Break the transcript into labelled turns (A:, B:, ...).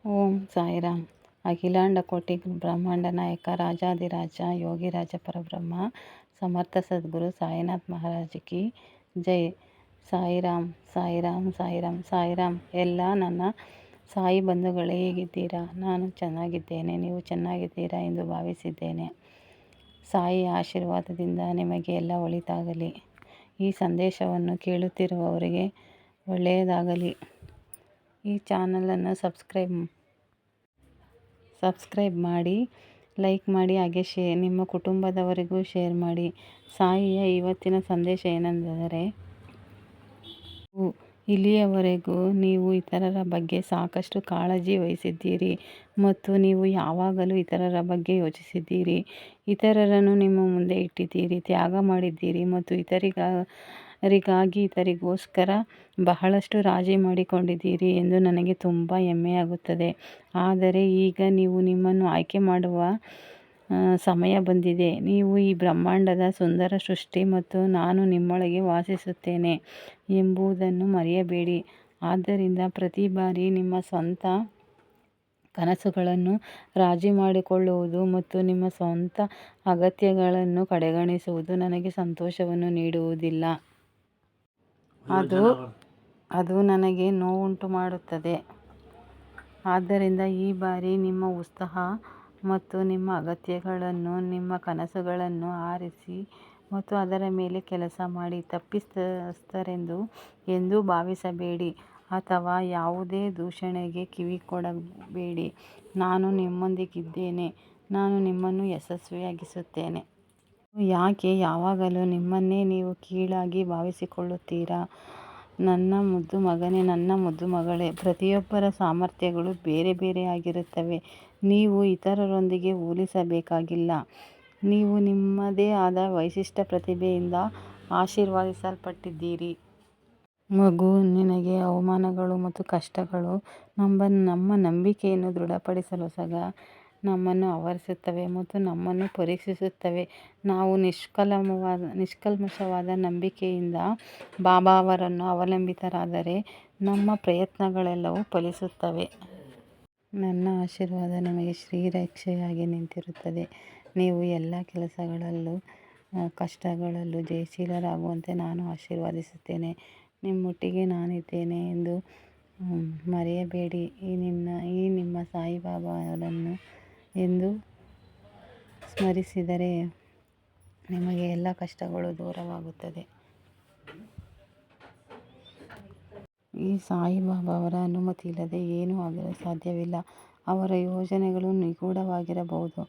A: ಓಂ ಸಾಯಿರಾಮ್. ಅಖಿಲಾಂಡ ಕೋಟಿ ಬ್ರಹ್ಮಾಂಡ ನಾಯಕ ರಾಜಾಧಿರಾಜ ಯೋಗಿರಾಜ ಪರಬ್ರಹ್ಮ ಸಮರ್ಥ ಸದ್ಗುರು ಸಾಯಿನಾಥ್ ಮಹಾರಾಜ್ ಕಿ ಜೈ. ಸಾಯಿರಾಮ್ ಸಾಯಿರಾಮ್ ಸಾಯಿರಾಮ್ ಸಾಯಿರಾಮ್. ಎಲ್ಲ ನನ್ನ ಸಾಯಿ ಬಂಧುಗಳೇ, ಹೇಗಿದ್ದೀರಾ? ನಾನು ಚೆನ್ನಾಗಿದ್ದೇನೆ, ನೀವು ಚೆನ್ನಾಗಿದ್ದೀರಾ ಎಂದು ಭಾವಿಸಿದ್ದೇನೆ. ಸಾಯಿ ಆಶೀರ್ವಾದದಿಂದ ನಿಮಗೆ ಎಲ್ಲ ಒಳಿತಾಗಲಿ. ಈ ಸಂದೇಶವನ್ನು ಕೇಳುತ್ತಿರುವವರಿಗೆ ಒಳ್ಳೆಯದಾಗಲಿ. ಈ ಚಾನಲನ್ನು ಸಬ್ಸ್ಕ್ರೈಬ್ ಮಾಡಿ, ಲೈಕ್ ಮಾಡಿ, ಹಾಗೆ ನಿಮ್ಮ ಕುಟುಂಬದವರಿಗೂ ಶೇರ್ ಮಾಡಿ. ಸಾಯಿಯ ಇವತ್ತಿನ ಸಂದೇಶ ಏನೆಂದರೆ, ಇಲ್ಲಿಯವರೆಗೂ ನೀವು ಇತರರ ಬಗ್ಗೆ ಸಾಕಷ್ಟು ಕಾಳಜಿ ವಹಿಸಿದ್ದೀರಿ ಮತ್ತು ನೀವು ಯಾವಾಗಲೂ ಇತರರ ಬಗ್ಗೆ ಯೋಚಿಸಿದ್ದೀರಿ. ಇತರರನ್ನು ನಿಮ್ಮ ಮುಂದೆ ಇಟ್ಟಿದ್ದೀರಿ, ತ್ಯಾಗ ಮಾಡಿದ್ದೀರಿ ಮತ್ತು ಇತರಿಗೋಸ್ಕರ ಬಹಳಷ್ಟು ರಾಜಿ ಮಾಡಿಕೊಂಡಿದ್ದೀರಿ ಎಂದು ನನಗೆ ತುಂಬ ಹೆಮ್ಮೆಯಾಗುತ್ತದೆ. ಆದರೆ ಈಗ ನೀವು ನಿಮ್ಮನ್ನು ಆಯ್ಕೆ ಮಾಡುವ ಸಮಯ ಬಂದಿದೆ. ನೀವು ಈ ಬ್ರಹ್ಮಾಂಡದ ಸುಂದರ ಸೃಷ್ಟಿ ಮತ್ತು ನಾನು ನಿಮ್ಮೊಳಗೆ ವಾಸಿಸುತ್ತೇನೆ ಎಂಬುದನ್ನು ಮರೆಯಬೇಡಿ. ಆದ್ದರಿಂದ ಪ್ರತಿ ಬಾರಿ ನಿಮ್ಮ ಸ್ವಂತ ಕನಸುಗಳನ್ನು ರಾಜಿ ಮಾಡಿಕೊಳ್ಳುವುದು ಮತ್ತು ನಿಮ್ಮ ಸ್ವಂತ ಅಗತ್ಯಗಳನ್ನು ಕಡೆಗಣಿಸುವುದು ನನಗೆ ಸಂತೋಷವನ್ನು ನೀಡುವುದಿಲ್ಲ. ಅದು ನನಗೆ ನೋವುಂಟು ಮಾಡುತ್ತದೆ. ಆದ್ದರಿಂದ ಈ ಬಾರಿ ನಿಮ್ಮ ಉತ್ಸಾಹ ಮತ್ತು ನಿಮ್ಮ ಅಗತ್ಯಗಳನ್ನು, ನಿಮ್ಮ ಕನಸುಗಳನ್ನು ಆರಿಸಿ ಮತ್ತು ಅದರ ಮೇಲೆ ಕೆಲಸ ಮಾಡಿ. ತಪ್ಪಿತಸ್ಥರೆಂದು ಎಂದೂ ಭಾವಿಸಬೇಡಿ ಅಥವಾ ಯಾವುದೇ ದೂಷಣೆಗೆ ಕಿವಿಗೊಡಬೇಡಿ. ನಾನು ನಿಮ್ಮೊಂದಿಗಿದ್ದೇನೆ, ನಾನು ನಿಮ್ಮನ್ನು ಯಶಸ್ವಿಯಾಗಿಸುತ್ತೇನೆ. ಯಾಕೆ ಯಾವಾಗಲೂ ನಿಮ್ಮನ್ನೇ ನೀವು ಕೀಳಾಗಿ ಭಾವಿಸಿಕೊಳ್ಳುತ್ತೀರಾ? ನನ್ನ ಮುದ್ದು ಮಗನೇ, ನನ್ನ ಮುದ್ದು ಮಗಳೇ, ಪ್ರತಿಯೊಬ್ಬರ ಸಾಮರ್ಥ್ಯಗಳು ಬೇರೆ ಬೇರೆಯಾಗಿರುತ್ತವೆ. ನೀವು ಇತರರೊಂದಿಗೆ ಹೋಲಿಸಬೇಕಾಗಿಲ್ಲ. ನೀವು ನಿಮ್ಮದೇ ಆದ ವಿಶಿಷ್ಟ ಪ್ರತಿಭೆಯಿಂದ ಆಶೀರ್ವದಿಸಲ್ಪಟ್ಟಿದ್ದೀರಿ. ಮಗು, ನಿನಗೆ ಅವಮಾನಗಳು ಮತ್ತು ಕಷ್ಟಗಳು ನಮ್ಮ ನಂಬಿಕೆಯನ್ನು ದೃಢಪಡಿಸಲು ನಮ್ಮನ್ನು ಆವರಿಸುತ್ತವೆ ಮತ್ತು ನಮ್ಮನ್ನು ಪರೀಕ್ಷಿಸುತ್ತವೆ. ನಾವು ನಿಷ್ಕಲ್ಮಶವಾದ ನಂಬಿಕೆಯಿಂದ ಬಾಬಾ ಅವರನ್ನು ಅವಲಂಬಿತರಾದರೆ ನಮ್ಮ ಪ್ರಯತ್ನಗಳೆಲ್ಲವೂ ಫಲಿಸುತ್ತವೆ. ನನ್ನ ಆಶೀರ್ವಾದ ನಿಮಗೆ ಶ್ರೀರಕ್ಷೆಯಾಗಿ ನಿಂತಿರುತ್ತದೆ. ನೀವು ಎಲ್ಲ ಕೆಲಸಗಳಲ್ಲೂ ಕಷ್ಟಗಳಲ್ಲೂ ಜಯಶೀಲರಾಗುವಂತೆ ನಾನು ಆಶೀರ್ವದಿಸುತ್ತೇನೆ. ನಿಮ್ಮೊಟ್ಟಿಗೆ ನಾನಿದ್ದೇನೆ ಎಂದು ಮರೆಯಬೇಡಿ. ಈ ನಿಮ್ಮ ಸಾಯಿಬಾಬಾ ಅವರನ್ನು ಎಂದು ಸ್ಮರಿಸಿದರೆ ನಿಮಗೆ ಎಲ್ಲ ಕಷ್ಟಗಳು ದೂರವಾಗುತ್ತದೆ. ಈ ಸಾಯಿಬಾಬಾ ಅವರ ಅನುಮತಿ ಇಲ್ಲದೆ ಏನೂ ಆಗಲು ಸಾಧ್ಯವಿಲ್ಲ. ಅವರ ಯೋಜನೆಗಳು ನಿಗೂಢವಾಗಿರಬಹುದು,